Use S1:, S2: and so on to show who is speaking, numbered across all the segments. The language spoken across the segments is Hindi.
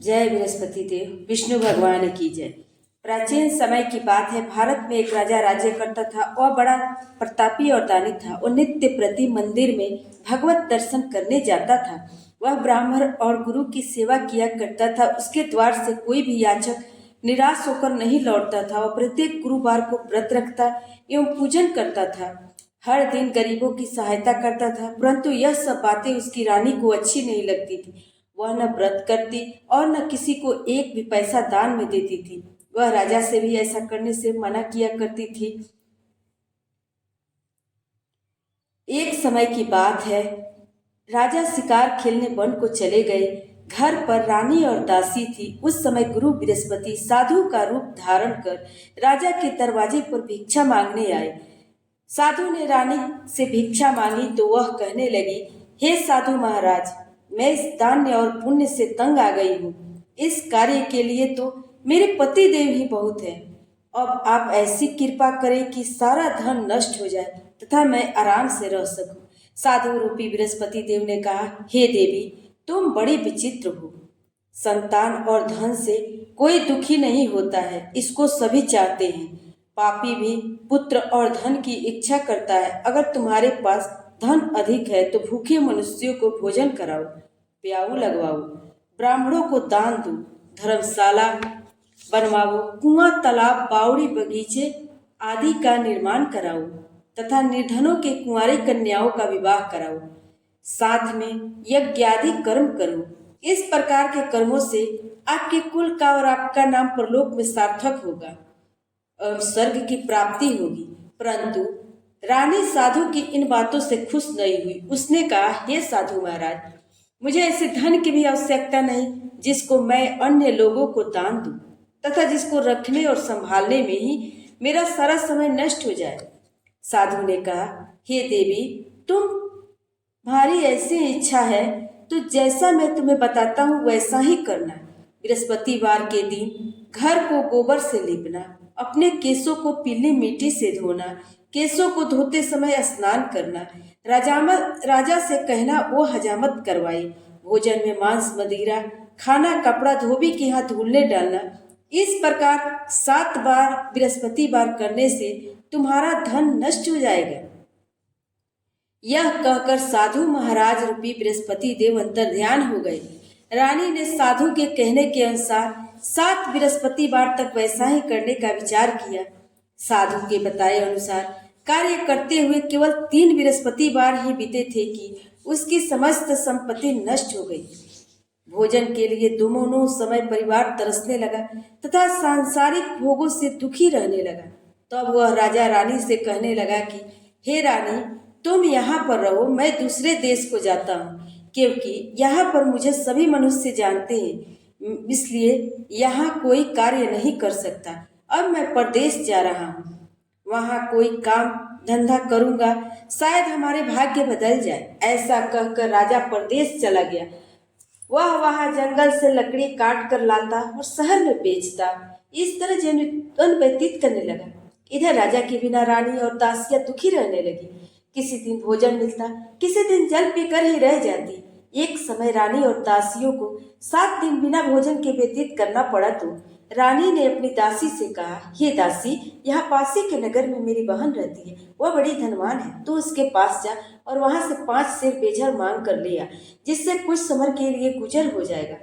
S1: जय बृहस्पति देव, विष्णु भगवान की जय। प्राचीन समय की बात है। भारत में एक राजा राज्य करता था। वह बड़ा प्रतापी और दानी था। वह नित्य प्रति मंदिर में भगवत दर्शन करने जाता था। वह ब्राह्मण और गुरु की सेवा किया करता था। उसके द्वार से कोई भी याचक निराश होकर नहीं लौटता था। वह प्रत्येक गुरुवार को व्रत रखता एवं पूजन करता था। हर दिन गरीबों की सहायता करता था, परंतु यह सब बातें उसकी रानी को अच्छी नहीं लगती थी। वह न व्रत करती और न किसी को एक भी पैसा दान में देती थी। वह राजा से भी ऐसा करने से मना किया करती थी। एक समय की बात है, राजा शिकार खेलने वन को चले गए। घर पर रानी और दासी थी। उस समय गुरु बृहस्पति साधु का रूप धारण कर राजा के दरवाजे पर भिक्षा मांगने आए। साधु ने रानी से भिक्षा मांगी तो वह कहने लगी, हे साधु महाराज, मैं इस दान्य और पुण्य से तंग आ गई हूँ। इस कार्य के लिए तो मेरे पति देव ही बहुत हैं। अब आप ऐसी कृपा करें कि सारा धन नष्ट हो जाए तथा मैं आराम से रह सकूं। साधु रूपी बृहस्पति देव ने कहा, हे देवी, तुम बड़ी विचित्र हो। संतान और धन से कोई दुखी नहीं होता है, इसको सभी चाहते हैं। पापी भी पुत्र और धन की इच्छा करता है। अगर तुम्हारे पास धन अधिक है तो भूखे मनुष्यों को भोजन कराओ, प्याऊ लगवाओ, ब्राह्मणों को दान दो, धर्मशाला बनवाओ, कुआं, तालाब, बावड़ी, बगीचे आदि का निर्माण कराओ तथा निर्धनों के कुंवारी कन्याओं का विवाह कराओ। साथ में यज्ञ आदि कर्म करो। इस प्रकार के कर्मों से आपके कुल का और आपका नाम परलोक में सार्थक होगा और स्वर्ग की प्राप्ति होगी। परंतु रानी साधु की इन बातों से खुश नहीं हुई। उसने कहा, हे साधु महाराज, मुझे ऐसे धन की भी आवश्यकता नहीं जिसको मैं अन्य लोगों को दान दूं तथा जिसको रखने और संभालने में ही मेरा सारा समय नष्ट हो जाए। साधु ने कहा, हे देवी, तुम्हारी ऐसी इच्छा है तो जैसा मैं तुम्हें बताता हूँ वैसा ही करना। बृहस्पतिवार के दिन घर को गोबर से लीपना, अपने केसों को पीली मिट्टी से धोना, केसों को धोते समय स्नान करना, राजा से कहना वो हजामत करवाए, भोजन में मांस मदिरा खाना, कपड़ा धोबी के हाथ धुलने डालना। इस प्रकार 7 बार बृहस्पतिवार करने से तुम्हारा धन नष्ट हो जाएगा। यह कहकर साधु महाराज रूपी बृहस्पति देव अंतर्ध्यान हो गए। रानी ने साधु के कहने के अनुसार 7 बृहस्पतिवार तक वैसा ही करने का विचार किया। साधु के बताए अनुसार कार्य करते हुए केवल 3 बृहस्पतिवार ही बीते थे कि उसकी समस्त संपत्ति नष्ट हो गई। भोजन के लिए दोनों समय परिवार तरसने लगा तथा सांसारिक भोगों से दुखी रहने लगा। तब वह राजा रानी से कहने लगा कि हे रानी, तुम यहाँ पर रहो, मैं दूसरे देश को जाता हूँ, क्योंकि यहाँ पर मुझे सभी मनुष्य जानते हैं, इसलिए यहाँ कोई कार्य नहीं कर सकता। अब मैं परदेश जा रहा हूँ, वहाँ कोई काम धंधा करूँगा, शायद हमारे भाग्य बदल जाए। ऐसा कहकर राजा परदेश चला गया। वह वहाँ जंगल से लकड़ी काट कर लाता और शहर में बेचता। इस तरह जीवन व्यतीत करने लगा। इधर राजा के बिना रानी और दासियां दुखी रहने लगी। किसी दिन भोजन मिलता, किसी दिन जल पीकर ही रह जाती। एक समय रानी और दासियों को 7 दिन बिना भोजन के व्यतीत करना पड़ा तो रानी ने अपनी दासी से कहा, हे दासी, यहाँ पासी के नगर में मेरी बहन रहती है, वह बड़ी धनवान है, तो उसके पास जा और वहां से 5 सेर बेझर मांग कर ले आ, जिससे कुछ समय के लिए गुजर हो जाएगा।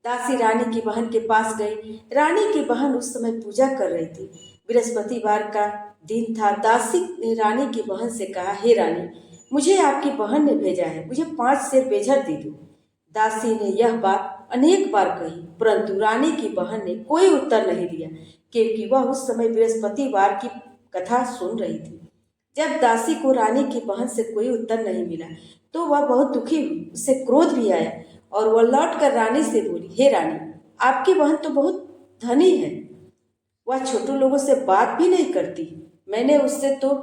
S1: दासी रानी की बहन के पास गई। रानी की बहन उस समय पूजा कर रही थी। बृहस्पतिवार का दिन था। दासी ने रानी की बहन से कहा, हे रानी, मुझे आपकी बहन ने भेजा है, मुझे 5 सेर बेझर दे दो। दासी ने यह बात अनेक बार कही, परंतु रानी की बहन ने कोई उत्तर नहीं दिया, क्योंकि वह उस समय बृहस्पतिवार की कथा सुन रही थी। जब दासी को रानी की बहन से कोई उत्तर नहीं मिला तो वह बहुत दुखी हुई। उसे क्रोध भी आया और वह लौटकर रानी से बोली, हे रानी, आपकी बहन तो बहुत धनी है, वह छोटे लोगों से बात भी नहीं करती। मैंने उससे तो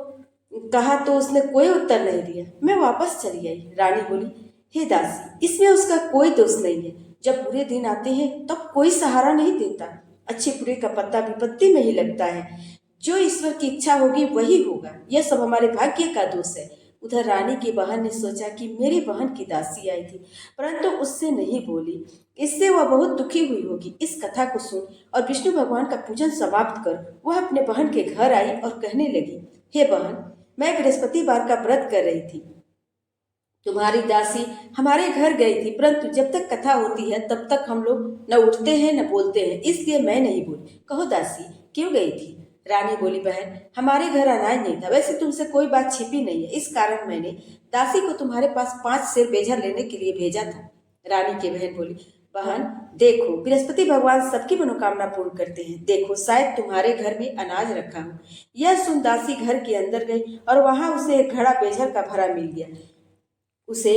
S1: कहा तो उसने कोई उत्तर नहीं दिया, मैं वापस चली आई। रानी बोली, हे दासी, इसमें उसका कोई दोष नहीं है। जब बुरे दिन आते हैं तब कोई सहारा नहीं देता। अच्छे बुरे का पत्ता विपत्ति में ही लगता है। जो ईश्वर की इच्छा होगी वही होगा। यह सब हमारे भाग्य का दोष है। उधर रानी की बहन ने सोचा कि मेरी बहन की दासी आई थी, परंतु उससे नहीं बोली, इससे वह बहुत दुखी हुई होगी। इस कथा को सुन और विष्णु भगवान का पूजन समाप्त कर वह अपने बहन के घर आई और कहने लगी, हे बहन, मैं बृहस्पतिवार का व्रत कर रही थी। तुम्हारी दासी हमारे घर गई थी, परंतु जब तक कथा होती है तब तक हम लोग न उठते हैं न बोलते हैं, इसलिए मैं नहीं बोली। कहो दासी, क्यों गई थी? रानी बोली, बहन, हमारे घर अनाज नहीं था। वैसे तुमसे कोई बात छिपी नहीं है, इस कारण मैंने दासी को तुम्हारे पास 5 सेर बेजा लेने के लिए भेजा था। रानी की बहन बोली, बहन देखो, बृहस्पति भगवान सबकी मनोकामना पूर्ण करते हैं। देखो, शायद तुम्हारे घर में अनाज रखा हो। यह सुन दासी घर के अंदर गई और वहां उसे एक घड़ा बेजर का भरा मिल गया। उसे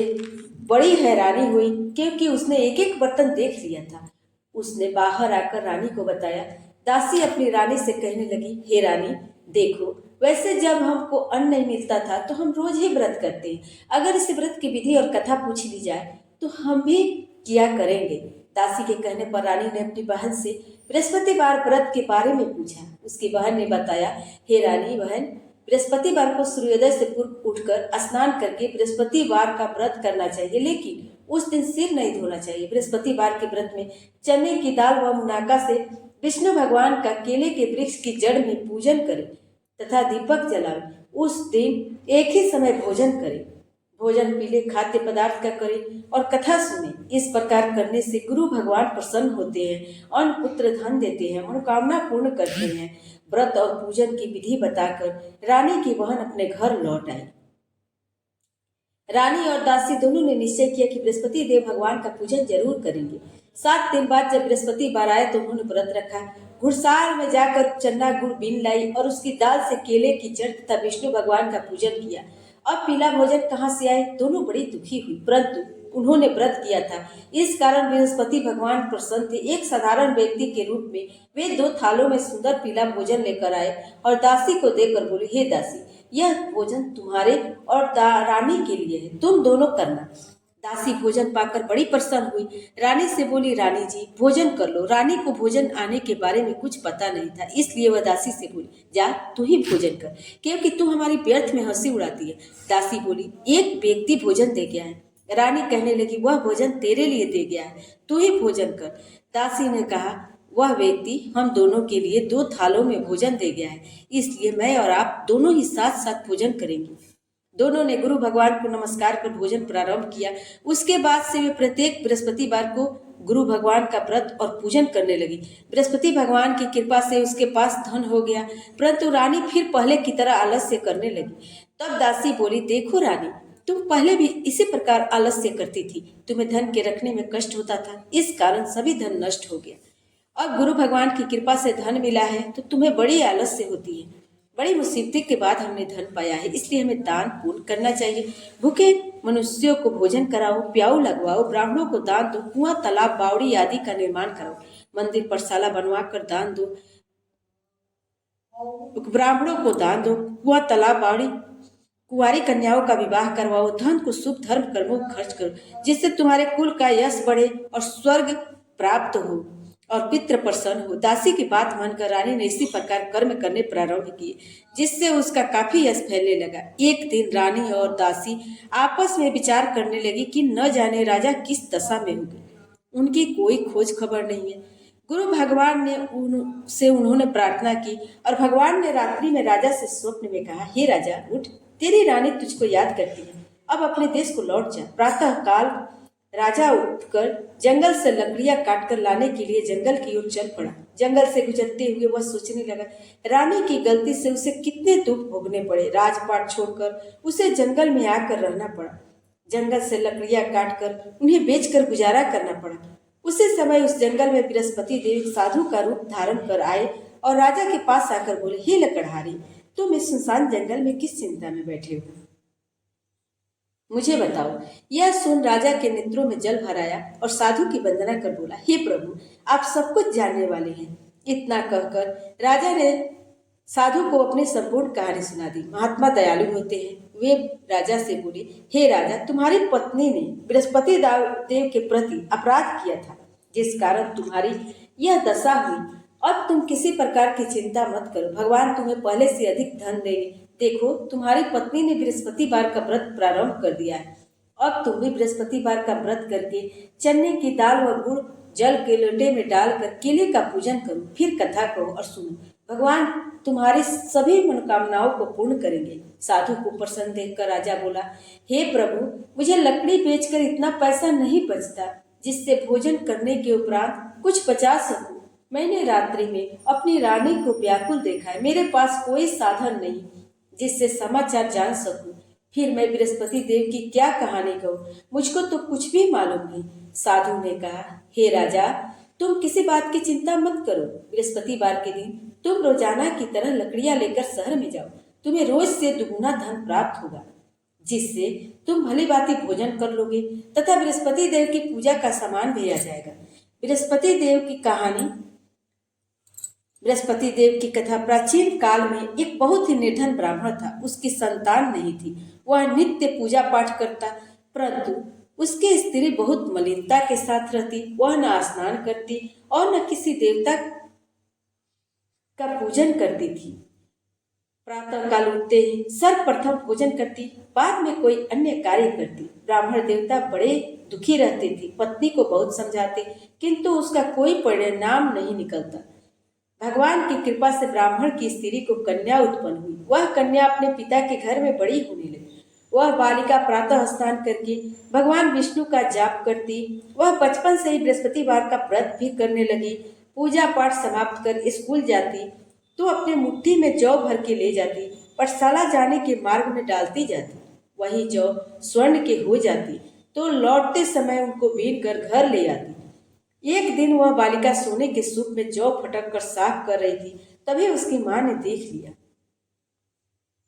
S1: बड़ी हैरानी हुई क्योंकि उसने एक एक बर्तन देख लिया था। उसने बाहर आकर रानी को बताया। दासी अपनी रानी से कहने लगी, हे रानी, देखो, वैसे जब हमको अन्न नहीं मिलता था तो हम रोज ही व्रत करते हैं। अगर इस व्रत की विधि और कथा पूछ ली जाए तो हम भी किया करेंगे। दासी के कहने पर रानी ने अपनी बहन से बृहस्पतिवार व्रत के बारे में पूछा। उसकी बहन ने बताया, हे रानी बहन, बृहस्पतिवार को सूर्योदय से पूर्व उठकर स्नान करके बृहस्पतिवार का व्रत करना चाहिए, लेकिन उस दिन सिर नहीं धोना चाहिए। बृहस्पतिवार के व्रत में चने की दाल व मुनाका से विष्णु भगवान का केले के वृक्ष की जड़ में पूजन करें तथा दीपक जलाएं। उस दिन एक ही समय भोजन करें। भोजन पीले खाद्य पदार्थ का करें और कथा सुने। इस प्रकार करने से गुरु भगवान प्रसन्न होते हैं, अन्न पुत्र धन देते हैं, मनोकामना पूर्ण करते हैं। व्रत और पूजन की विधि बताकर रानी की बहन अपने घर लौट आई। रानी और दासी दोनों ने निश्चय किया कि बृहस्पति देव भगवान का पूजन जरूर करेंगे। 7 दिन बाद जब बृहस्पतिवार आए तो उन्होंने व्रत रखा। घुड़साल में जाकर चन्ना गुड़ बीन लाई और उसकी दाल से केले की जड़ तथा विष्णु भगवान का पूजन किया। अब पीला भोजन कहाँ से आए? दोनों बड़ी दुखी हुई, परंतु उन्होंने व्रत किया था, इस कारण बृहस्पति भगवान प्रसन्न थे। एक साधारण व्यक्ति के रूप में वे 2 थालों में सुंदर पीला भोजन लेकर आए और दासी को देकर बोले, हे दासी, यह भोजन तुम्हारे और रानी के लिए है, तुम दोनों करना। दासी भोजन पाकर बड़ी प्रसन्न हुई। रानी से बोली, रानी जी, भोजन कर लो। रानी को भोजन आने के बारे में कुछ पता नहीं था, इसलिए वह दासी से बोली, जा तू ही भोजन कर, क्योंकि तू हमारी व्यर्थ में हंसी उड़ाती है। दासी बोली, एक व्यक्ति भोजन दे गया है। रानी कहने लगी, वह भोजन तेरे लिए दे गया है, तू ही भोजन कर। दासी ने कहा, वह व्यक्ति हम दोनों के लिए 2 थालों में भोजन दे गया है, इसलिए मैं और आप दोनों ही साथ साथ भोजन करेंगे। दोनों ने गुरु भगवान को नमस्कार कर भोजन प्रारंभ किया। उसके बाद से वे प्रत्येक बृहस्पतिवार को गुरु भगवान का व्रत और पूजन करने लगी। बृहस्पति भगवान की कृपा से उसके पास धन हो गया, परंतु रानी फिर पहले की तरह आलस्य करने लगी। तब दासी बोली, देखो रानी, तुम पहले भी इसी प्रकार आलस्य करती थी। तुम्हें धन के रखने में कष्ट होता था, इस कारण सभी धन नष्ट हो गया। अब गुरु भगवान की कृपा से धन मिला है तो तुम्हें बड़ी आलस्य होती है। बड़ी मुसीबत के बाद हमने धन पाया है, इसलिए हमें दान पुण्य करना चाहिए। भूखे मनुष्यों को भोजन कराओ, प्याऊ लगवाओ, ब्राह्मणों को दान दो, कुआं तालाब बावड़ी आदि का निर्माण कराओ, मंदिर परसाला बनवा कर दान दो, ब्राह्मणों को दान दो, कुआं तालाब बावड़ी, कुंवारी कन्याओं का विवाह करवाओ, धन को शुभ धर्म कर्मों खर्च करो, जिससे तुम्हारे कुल का यश बढ़े और स्वर्ग प्राप्त हो और पितृ प्रसन्न हो। दासी की बात मानकर रानी ने इसी प्रकार कर्म करने प्रारंभ किए, जिससे उसका काफी यश फैलने लगा। एक दिन रानी और दासी आपस में विचार करने लगी कि न जाने राजा किस दशा में होंगे, उनकी कोई खोज खबर नहीं है। गुरु भगवान ने उनसे उन्होंने प्रार्थना की और भगवान ने रात्रि में राजा से स्वप्न में कहा, हे राजा, उठ, तेरी रानी तुझको याद करती है, अब अपने देश को लौट जा। प्रातः काल राजा उठकर जंगल से लकड़ियां काटकर लाने के लिए जंगल की ओर चल पड़ा। जंगल से गुजरते हुए वह सोचने लगा, रानी की गलती से उसे कितने दुख भोगने पड़े। राजपाट छोड़कर उसे जंगल में आकर रहना पड़ा। जंगल से लकड़ियां काटकर उन्हें बेचकर गुजारा करना पड़ा। उसी समय उस जंगल में बृहस्पति देव साधु का रूप धारण कर आए और राजा के पास आकर बोले, हे लकड़हारी, तुम इस सुनसान जंगल में किस चिंता में बैठे हो, मुझे बताओ। यह सुन राजा के नेत्रों में जल भर आया और साधु की वंदना कर बोला, हे प्रभु, आप सब कुछ जानने वाले हैं। इतना कहकर राजा ने साधु को अपनी संपूर्ण कहानी सुना दी। महात्मा दयालु होते हैं। वे राजा से बोले, हे राजा, तुम्हारी पत्नी ने बृहस्पति देव के प्रति अपराध किया था, जिस कारण तुम्हारी यह दशा हुई। अब तुम किसी प्रकार की चिंता मत करो, भगवान तुम्हें पहले से अधिक धन देंगे। देखो, तुम्हारी पत्नी ने बृहस्पतिवार का व्रत प्रारंभ कर दिया है अब तुम भी बृहस्पतिवार का व्रत करके चने की दाल व गुड़ जल के लोटे में डालकर केले का पूजन करो, फिर कथा कहो और सुनो। भगवान तुम्हारी सभी मनोकामनाओं को पूर्ण करेंगे। साधु को प्रसन्न देखकर राजा बोला, हे प्रभु, मुझे लकड़ी बेचकर इतना पैसा नहीं बचता जिससे भोजन करने के उपरांत कुछ बचा सकूं। मैंने रात्रि में अपनी रानी को व्याकुल देखा है। मेरे पास कोई साधन नहीं जिससे समाचार जान सकूं। फिर मैं बृहस्पति देव की क्या कहानी कहूँ, मुझको तो कुछ भी मालूम नहीं। साधु ने कहा, हे राजा, तुम किसी बात की चिंता मत करो। बृहस्पतिवार के दिन तुम रोजाना की तरह लकड़ियां लेकर शहर में जाओ। तुम्हें रोज से दुगुना धन प्राप्त होगा, जिससे तुम भली भांति भोजन कर लोगे तथा बृहस्पति देव की पूजा का सामान भी आ जाएगा। बृहस्पति देव की कहानी। बृहस्पति देव की कथा। प्राचीन काल में एक बहुत ही निर्धन ब्राह्मण था। उसकी संतान नहीं थी। वह नित्य पूजा पाठ करता, परंतु उसकी स्त्री बहुत मलिनता के साथ रहती। वह न स्नान करती और न किसी देवता का पूजन करती थी। प्रातः काल उठते ही सर्वप्रथम भोजन करती, बाद में कोई अन्य कार्य करती। ब्राह्मण देवता बड़े दुखी रहते थे। पत्नी को बहुत समझाते, किंतु उसका कोई परिणाम नहीं निकलता। भगवान की कृपा से ब्राह्मण की स्त्री को कन्या उत्पन्न हुई। वह कन्या अपने पिता के घर में बड़ी होने लगी। वह बालिका प्रातः स्नान करके भगवान विष्णु का जाप करती। वह बचपन से ही बृहस्पतिवार का व्रत भी करने लगी। पूजा पाठ समाप्त कर स्कूल जाती तो अपने मुट्ठी में जौ भर के ले जाती। पाठशाला जाने के मार्ग में डालती जाती। वही जौ स्वर्ण के हो जाती तो लौटते समय उनको बीन कर घर ले आती। एक दिन वह बालिका सोने के सूप में जौ फटक कर साफ कर रही थी। तभी उसकी माँ ने देख लिया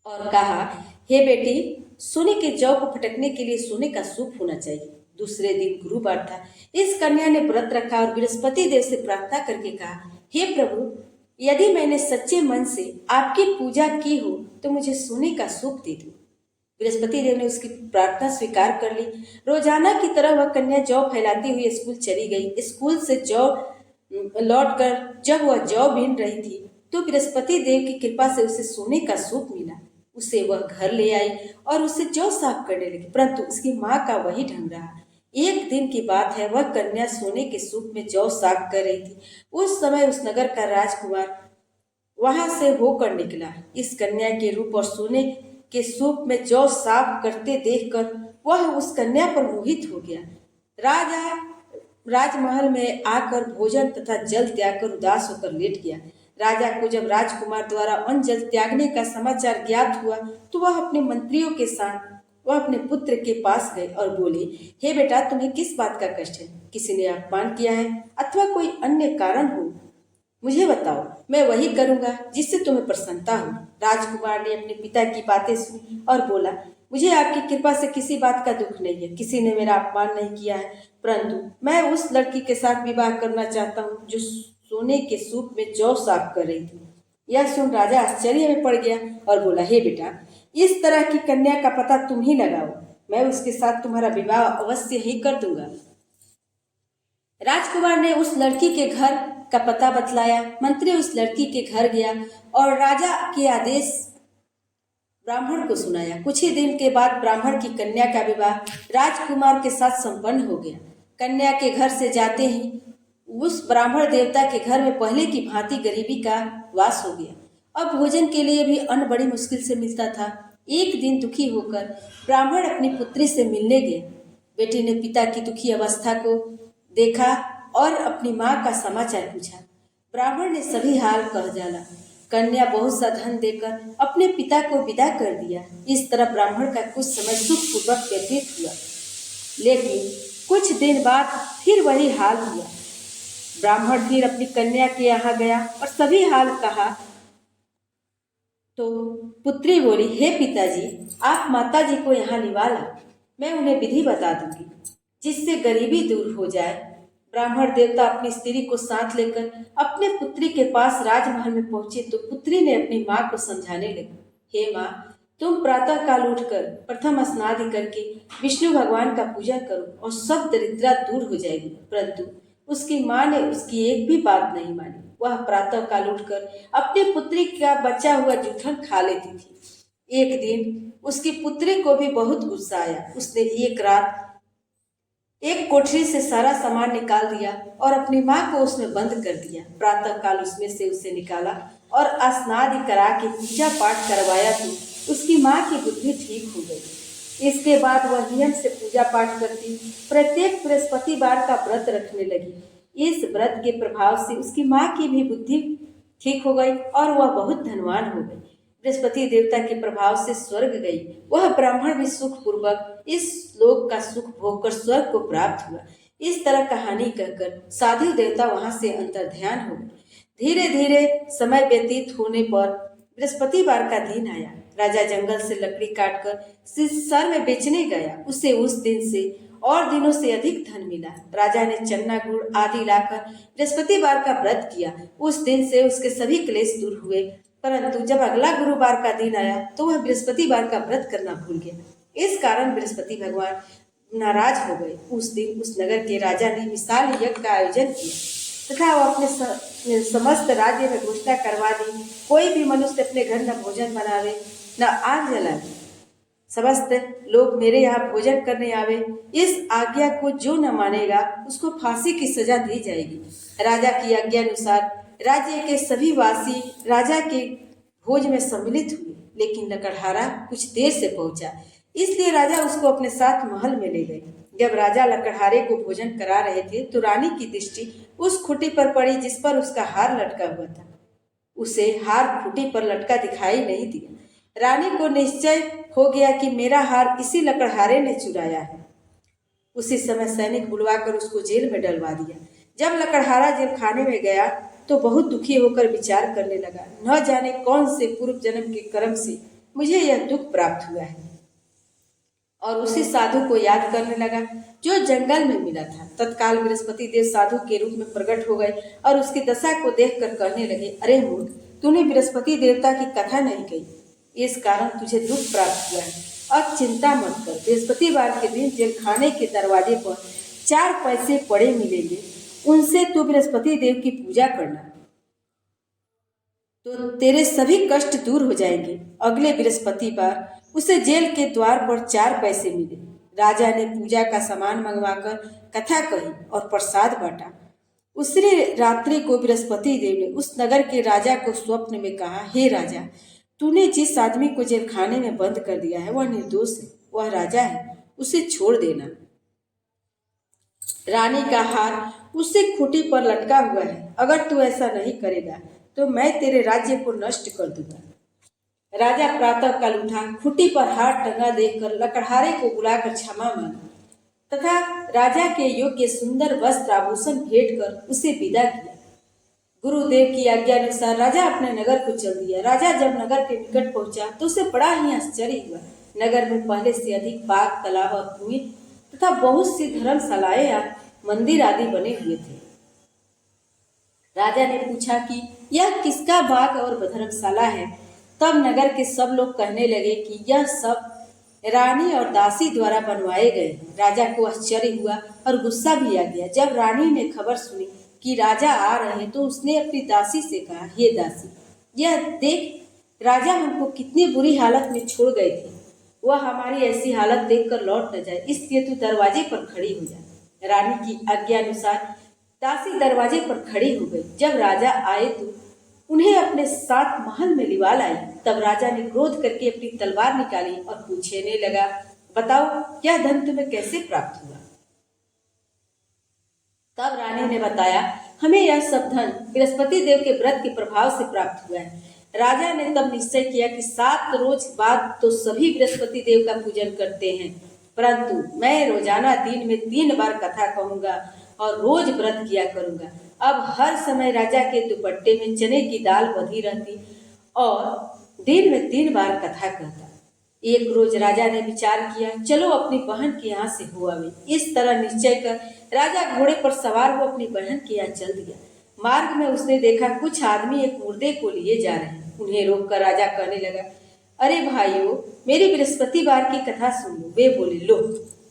S1: और कहा, हे बेटी, सोने के जौ को फटकने के लिए सोने का सूप होना चाहिए। दूसरे दिन गुरुवार था। इस कन्या ने व्रत रखा और बृहस्पति देव से प्रार्थना करके कहा, हे प्रभु, यदि मैंने सच्चे मन से आपकी पूजा की हो तो मुझे सोने का सूप दे दो। बृहस्पति देव ने उसकी प्रार्थना स्वीकार कर ली। रोजाना की तरह वह कन्या जौ फैलाती हुई स्कूल चली गई। स्कूल से जौ लौटकर जब वह जौ बीन रही थी तो बृहस्पति देव की कृपा से उसे सोने का सूप मिला। उसे वह घर ले आई और उसे जौ साफ करने लगी, परंतु उसकी माँ का वही ढंग रहा। एक दिन की बात है, वह कन्या सोने के सूप में जौ साफ कर रही थी। उस समय उस नगर का राजकुमार वहां से होकर निकला। इस कन्या के रूप और सोने के सूप में जौ साफ करते देखकर वह उस कन्या पर मोहित हो गया। राजा राजमहल में आकर भोजन तथा जल त्याग कर उदास होकर लेट गया। राजा को जब राजकुमार द्वारा अन्न जल त्यागने का समाचार ज्ञात हुआ तो वह अपने मंत्रियों के साथ वह अपने पुत्र के पास गए और बोले, हे बेटा, तुम्हें किस बात का कष्ट है? किसी ने अपमान किया है अथवा कोई अन्य कारण हो? मुझे बताओ, मैं वही करूंगा जिससे तुम्हें प्रसन्नता हो। राजकुमार ने अपने पिता की बातें सुनी और बोला, मुझे आपकी कृपा से किसी बात का दुख नहीं है। किसी ने मेरा अपमान नहीं किया है, परंतु मैं उस लड़की के साथ विवाह करना चाहता हूँ जो सोने के सूप में जौ साफ कर रही थी। यह सुन राजा आश्चर्य में पड़ गया और बोला, हे बेटा, इस तरह की कन्या का पता तुम ही लगाओ। मैं उसके साथ तुम्हारा विवाह अवश्य ही कर दूंगा। राजकुमार ने उस लड़की के घर का पता बतलाया। मंत्री उस लड़की के घर गया और राजा के आदेश ब्राह्मण को सुनाया। कुछ ही दिन के बाद ब्राह्मण की कन्या का विवाह राजकुमार के साथ संपन्न हो गया। कन्या के घर से जाते ही उस ब्राह्मण देवता के घर में पहले की भांति गरीबी का वास हो गया। अब भोजन के लिए भी अन्न बड़ी मुश्किल से मिलता था। एक दिन दुखी होकर ब्राह्मण अपनी पुत्री से मिलने गए। बेटी ने पिता की दुखी अवस्था को देखा और अपनी माँ का समाचार पूछा। ब्राह्मण ने सभी हाल कह डाला। कन्या बहुत सा धन देकर अपने पिता को विदा कर दिया। इस तरह ब्राह्मण का कुछ समय सुखपूर्वक व्यतीत हुआ, लेकिन कुछ दिन बाद फिर वही हाल हुआ। ब्राह्मण फिर अपनी कन्या के यहाँ गया और सभी हाल कहा तो पुत्री बोली, हे पिताजी, आप माताजी को यहाँ लिवा ला, मैं उन्हें विधि बता दूंगी जिससे गरीबी दूर हो जाए। ब्राह्मण देवता अपनी स्त्री को साथ लेकर अपने पुत्री के पास राजमहल में पहुंचे तो पुत्री ने अपनी माँ को समझाने लगी, हे माँ, तुम प्रातः काल उठकर प्रथम स्नान करके विष्णु भगवान का पूजा करो और सब दरिद्रता दूर हो जाएगी। परंतु उसकी माँ ने उसकी एक भी बात नहीं मानी। वह प्रातः काल उठकर अपनी पुत्री का बचा हुआ जूठन खा लेती थी। एक दिन उसकी पुत्री को भी बहुत गुस्सा आया। उसने एक रात एक कोठरी से सारा सामान निकाल दिया और अपनी माँ को उसमें बंद कर दिया। प्रातः काल उसमें से उसे निकाला और स्नान करा के पूजा पाठ करवाया तो उसकी माँ की बुद्धि ठीक हो गई। इसके बाद वह नियम से पूजा पाठ करती, प्रत्येक बृहस्पतिवार का व्रत रखने लगी। इस व्रत के प्रभाव से उसकी माँ की भी बुद्धि ठीक हो गई और वह बहुत धनवान हो गई। बृहस्पति देवता के प्रभाव से स्वर्ग गई। वह ब्राह्मण भी सुख पूर्वक इस लोक का सुख भोग कर स्वर्ग को प्राप्त हुआ। इस तरह कहानी कहकर साधु देवता वहां से अंतर्ध्यान हो गए। धीरे धीरे समय व्यतीत होने पर बृहस्पतिवार का दिन आया। राजा जंगल से लकड़ी काटकर शहर में बेचने गया। उसे उस दिन से और दिनों से अधिक धन मिला। राजा ने चन्ना गुड़ आदि लाकर बृहस्पतिवार का व्रत किया। उस दिन से उसके सभी क्लेश दूर हुए। परंतु जब अगला गुरुवार का दिन आया तो वह बृहस्पतिवार का व्रत करना भूल गया। इस कारण बृहस्पति भगवान नाराज हो गए। उस दिन उस नगर के राजा ने विशाल यज्ञ का आयोजन किया तथा वह अपने समस्त राज्य में घोषणा करवा दी, कोई भी मनुष्य अपने घर न भोजन बनावे न आग जलावे। समस्त लोग मेरे यहाँ भोजन करने आवे। इस आज्ञा को जो न मानेगा उसको फांसी की सजा दी जाएगी। राजा की आज्ञा अनुसार राज्य के सभी वासी राजा के भोज में सम्मिलित हुए, लेकिन लकड़हारा कुछ देर से पहुंचा, इसलिए राजा उसको अपने साथ महल में ले गए। जब राजा लकड़हारे को भोजन करा रहे थे तो रानी की दृष्टि उस खूंटी पर पड़ी जिस पर उसका हार लटका हुआ था। उसे हार खूंटी पर लटका दिखाई नहीं दिया। रानी को निश्चय हो गया कि मेरा हार इसी लकड़हारे ने चुराया है। उसी समय सैनिक बुलवाकर उसको जेल में डलवा दिया। जब लकड़हारा जेल खाने में गया तो बहुत दुखी होकर विचार करने लगा, न जाने कौन से पूर्व जन्म के कर्म से मुझे यह दुख प्राप्त हुआ है। और उसी साधु को याद करने लगा जो जंगल में मिला था। तत्काल बृहस्पति देव साधु के रूप में प्रकट हो गए और उसकी दशा को देखकर कहने लगे, अरे मूर्ख, तूने बृहस्पति देवता की कथा नहीं कही, इस कारण तुझे दुख प्राप्त हुआ है। अब चिंता मत कर, बृहस्पतिवार के दिन जेल खाने के दरवाजे पर 4 पैसे पड़े मिलेंगे, उनसे तू बृहस्पति देव की पूजा करना तो तेरे सभी कष्ट दूर हो जाएंगे। अगले बृहस्पतिवार उसे जेल के द्वार पर 4 पैसे मिले। राजा ने पूजा का सामान मंगवाकर कथा कही और प्रसाद बांटा। उसी रात्रि को बृहस्पति देव ने उस नगर के राजा को स्वप्न में कहा, हे राजा, तूने जिस आदमी को जेल खाने में बंद कर दिया है वह निर्दोष है, वह राजा है, उसे छोड़ देना। रानी का हार उससे खूंटी पर लटका हुआ है, अगर तू ऐसा नहीं करेगा तो मैं तेरे राज्य को नष्ट कर दूंगा। राजा प्रातः काल उठा, खूंटी पर हार टंगा देखकर लकड़हारे को बुलाकर क्षमा मांगी तथा राजा के योग्य सुंदर वस्त्र आभूषण भेंट कर उसे विदा किया। गुरुदेव की आज्ञा अनुसार राजा अपने नगर को चल दिया। राजा जब नगर के निकट पहुंचा तो उसे बड़ा ही आश्चर्य हुआ। नगर में पहले से अधिक बाग, तालाब और कुएं तथा बहुत सी धर्मशालाएं या मंदिर आदि बने हुए थे। राजा ने पूछा कि यह किसका बाग और धर्मशाला है। तब नगर के सब लोग कहने लगे कि यह सब रानी और दासी द्वारा बनवाए गए हैं। राजा को आश्चर्य हुआ और गुस्सा भी आ गया। जब रानी ने खबर सुनी कि राजा आ रहे हैं तो उसने अपनी दासी से कहा, हे दासी, यह देख, राजा हमको कितनी बुरी हालत में छोड़ गए थे, वह हमारी ऐसी हालत देखकर लौट न जाए, इसलिए तू दरवाजे पर खड़ी हो जा। रानी की आज्ञा अनुसार दासी दरवाजे पर खड़ी हो गई। जब राजा आए तो उन्हें अपने साथ महल में लिवा लाई। तब राजा ने क्रोध करके अपनी तलवार निकाली और पूछने लगा, बताओ यह धन तुम्हें कैसे प्राप्त हुआ। तब रानी ने बताया, हमें यह सब धन बृहस्पति देव के व्रत के प्रभाव से प्राप्त हुआ है। राजा ने तब निश्चय किया कि 7 रोज बाद तो सभी बृहस्पति देव का पूजन करते हैं, परंतु मैं रोजाना दिन में 3 बार कथा कहूंगा और रोज व्रत किया करूंगा। अब हर समय राजा के दुपट्टे में चने की दाल बंधी रहती और दिन में 3 बार कथा कहता। एक रोज राजा ने विचार किया, चलो अपनी बहन के यहाँ से हो आवे। इस तरह निश्चय कर राजा घोड़े पर सवार हो अपनी बहन के यहाँ चल दिया। मार्ग में उसने देखा कुछ आदमी एक मुर्दे को लिए जा रहे हैं। उन्हें रोककर राजा कहने लगा, अरे भाइयों, मेरी बृहस्पतिवार की कथा सुन लो। वे बोले, लो,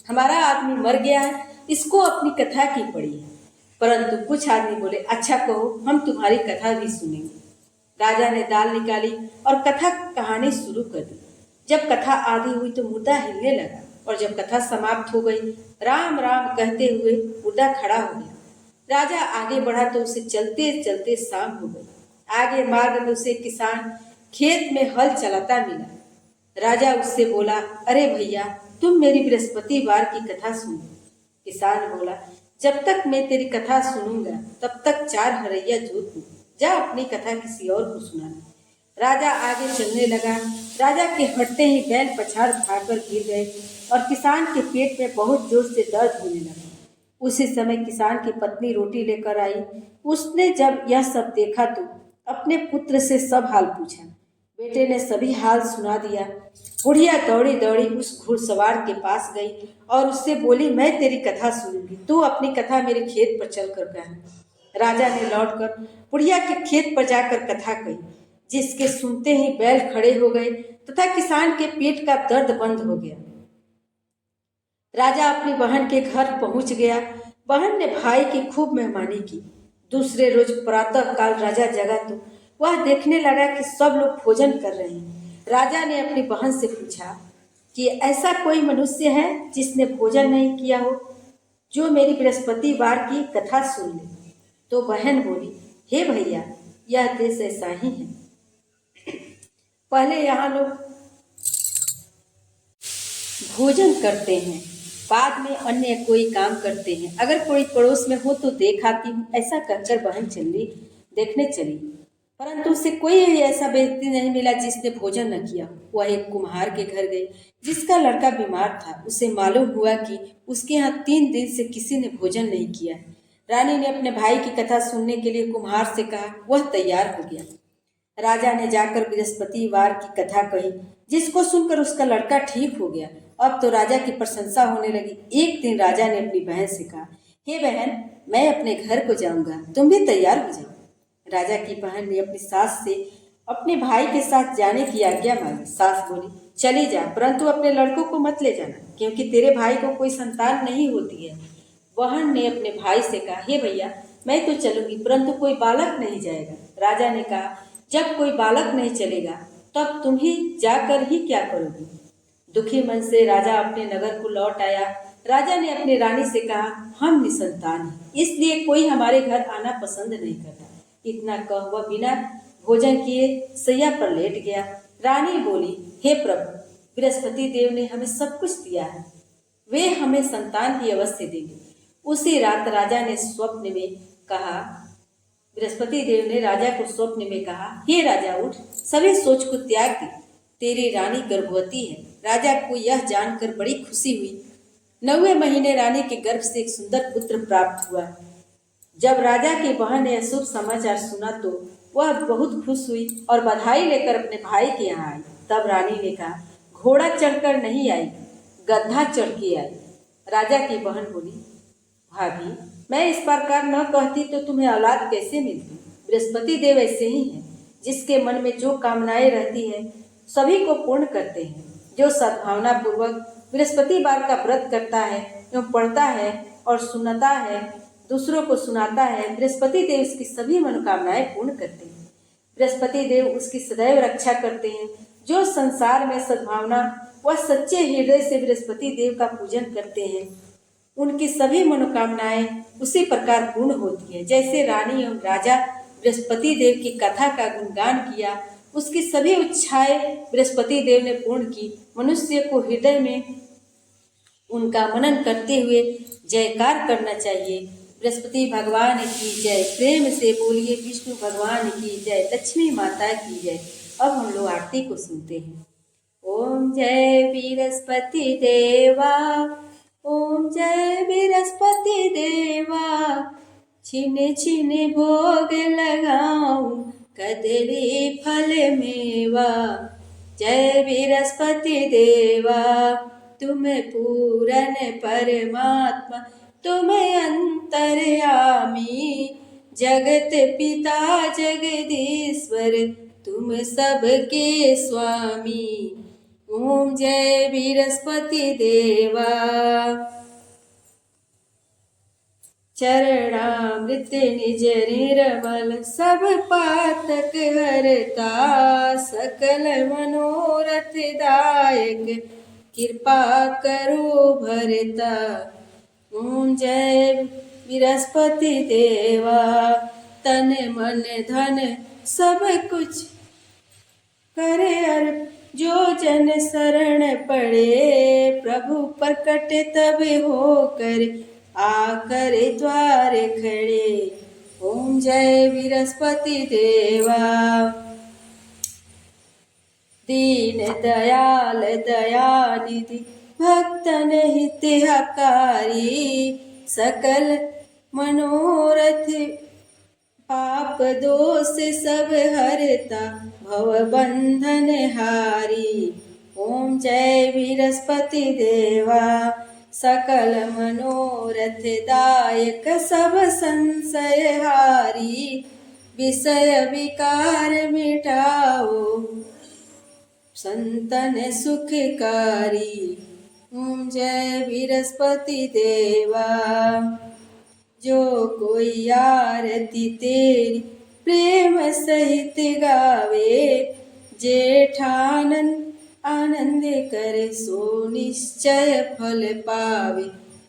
S1: हमारा आदमी मर गया है, इसको अपनी कथा की पड़ी है। परंतु कुछ आदमी बोले, अच्छा कहो, हम तुम्हारी कथा भी सुनेंगे। राजा ने दाल निकाली और कथा कहानी शुरू कर दी। जब कथा आधी हुई तो मुर्दा हिलने लगा और जब कथा समाप्त हो गई, राम राम कहते हुए मुर्दा खड़ा हो गया। राजा आगे बढ़ा तो उसे चलते चलते शाम हो गई। आगे मार्ग में उसे किसान खेत में हल चलाता मिला। राजा उससे बोला, अरे भैया, तुम मेरी बृहस्पतिवार की कथा सुनो। किसान बोला, जब तक मैं तेरी कथा सुनूंगा तब तक 4 हरैया जोत लूं। जा अपनी कथा किसी और को सुनाना। राजा आगे चलने लगा। राजा के हटते ही बैल पछाड़ खाकर गिर गए और किसान के पेट में बहुत जोर से दर्द होने लगा। उसी समय किसान की पत्नी रोटी लेकर आई। उसने जब यह सब देखा तो अपने पुत्र से सब हाल पूछा। बेटे ने सभी हाल सुना दिया। बुढ़िया दौड़ी दौड़ी उस घुड़सवार के पास गई और उससे बोली, मैं तेरी कथा सुनूंगी, तू अपनी कथा मेरे खेत पर चलकर कह। राजा ने लौटकर बुढ़िया के खेत पर जाकर कथा कही, जिसके सुनते ही बैल खड़े हो गए तथा किसान के पेट का दर्द बंद हो गया। राजा अपनी बहन के घर पहुंच गया। बहन ने भाई की खूब मेहमानी की। दूसरे रोज प्रातः काल राजा जगा तो वह देखने लगा कि सब लोग भोजन कर रहे हैं। राजा ने अपनी बहन से पूछा कि ऐसा कोई मनुष्य है जिसने भोजन नहीं किया हो, जो मेरी बृहस्पतिवार की कथा सुन ले। तो बहन बोली, हे भैया, यह देश ऐसा ही है। पहले यहाँ लोग भोजन करते हैं, बाद में अन्य कोई काम करते हैं। अगर कोई पड़ोस में हो तो देख आती हूँ। ऐसा कहकर बहन देखने चली, परंतु उसे कोई ऐसा व्यक्ति नहीं मिला जिसने भोजन न किया। वह एक कुम्हार के घर गई, जिसका लड़का बीमार था। उसे मालूम हुआ कि उसके यहाँ 3 दिन से किसी ने भोजन नहीं किया है। रानी ने अपने भाई की कथा सुनने के लिए कुम्हार से कहा। वह तैयार हो गया। राजा ने जाकर बृहस्पतिवार की कथा कही, जिसको सुनकर उसका लड़का ठीक हो गया। अब तो राजा की प्रशंसा होने लगी। एक दिन राजा ने अपनी बहन से कहा, हे बहन, मैं अपने घर को जाऊंगा, तुम भी तैयार हो जाओ। राजा की बहन ने अपनी सास से अपने भाई के साथ जाने की आज्ञा मांगी। सास बोली, चली जा, परंतु अपने लड़कों को मत ले जाना, क्योंकि तेरे भाई को कोई संतान नहीं होती है। बहन ने अपने भाई से कहा, हे भैया, मैं तो चलूंगी, परंतु कोई बालक नहीं जाएगा। राजा ने कहा, जब कोई बालक नहीं चलेगा तब तुम ही जाकर ही क्या करोगी। दुखी मन से राजा अपने नगर को लौट आया। राजा ने अपनी रानी से कहा, हम निसंतान हैं, इसलिए कोई हमारे घर आना पसंद नहीं करता। इतना कह वह बिना भोजन किए सैया पर लेट गया। रानी बोली, हे प्रभु, बृहस्पति देव ने हमें सब कुछ दिया है, वे हमें संतान भी अवश्य देंगे। उसी रात राजा ने स्वप्न में कहा, बृहस्पति देव ने राजा को स्वप्न में कहा, हे राजा, उठ, सभी सोच को त्याग दे, तेरी रानी गर्भवती है। राजा को यह जानकर बड़ी खुशी हुई। 9वें महीने रानी के गर्भ से एक सुंदर पुत्र प्राप्त हुआ। जब राजा की बहन ने शुभ समाचार सुना तो वह बहुत खुश हुई और बधाई लेकर अपने भाई के यहाँ आई। तब रानी ने कहा, घोड़ा चढ़कर नहीं आई, गधा चढ़ के आई। राजा की बहन बोली, भाभी, मैं इस प्रकार न कहती तो तुम्हें औलाद कैसे मिलती। बृहस्पति देव ऐसे ही हैं, जिसके मन में जो कामनाएं रहती हैं सभी को पूर्ण करते हैं। जो सद्भावना पूर्वक बृहस्पतिवार का व्रत करता है एवं पढ़ता है और सुनाता है, दूसरों को सुनाता है, बृहस्पति देव उसकी सभी मनोकामनाएं पूर्ण करते हैं। बृहस्पति देव उसकी सदैव रक्षा करते हैं। जो संसार में सद्भावना व सच्चे हृदय से बृहस्पति देव का पूजन करते हैं, उनकी सभी मनोकामनाएं उसी प्रकार पूर्ण होती है। जैसे रानी एवं राजा बृहस्पति देव की कथा का गुणगान किया, उसकी सभी इच्छाएं बृहस्पति देव ने पूर्ण की। मनुष्य को हृदय में उनका मनन करते हुए जयकार करना चाहिए। बृहस्पति भगवान की जय। प्रेम से बोलिए विष्णु भगवान की जय, लक्ष्मी माता की जय। अब हम लोग आरती को सुनते हैं। ओम जय बृहस्पति देवा, ओम जय बृहस्पति देवा, छिने छिने भोग लगाऊं कदली फल मेवा। जय बृहस्पति देवा, तुम पूरन परमात्मा, तुम अंतर्यामी, जगत पिता जगदीश्वर, तुम सबके स्वामी। ओम जय बृहस्पति देवा। चरणामृत निज निर्मल सब पातक हरता, सकल मनोरथ दायक कृपा करो भरता। ओम जय बृहस्पति देवा, तन मन धन सब कुछ करे अर्प। जो जन शरण पड़े, प्रभु प्रकट तब होकर आकर द्वार खड़े। ओम जय बृहस्पति देवा, दीन दयाल दयानिधि भक्तन हितकारी, सकल मनोरथ पाप दोष सब हरता, भव बंधन हारी। ओम जय बृहस्पति देवा, सकल मनोरथ दायक सब संशय हारी। विषय विकार मिटाओ संतन सुखकारी। ओम जय बृहस्पति देवा, जो कोई आरती तेरी प्रेम सहित गावे, जेठानंद आनंद करे सो निश्चय फल पावे।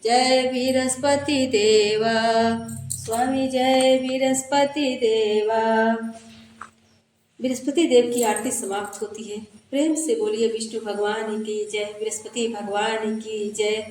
S1: जय बृहस्पति देवा, स्वामी जय बृहस्पति देवा। बृहस्पति देव की आरती समाप्त होती है। प्रेम से बोलिए विष्णु भगवान की जय, बृहस्पति भगवान की जय।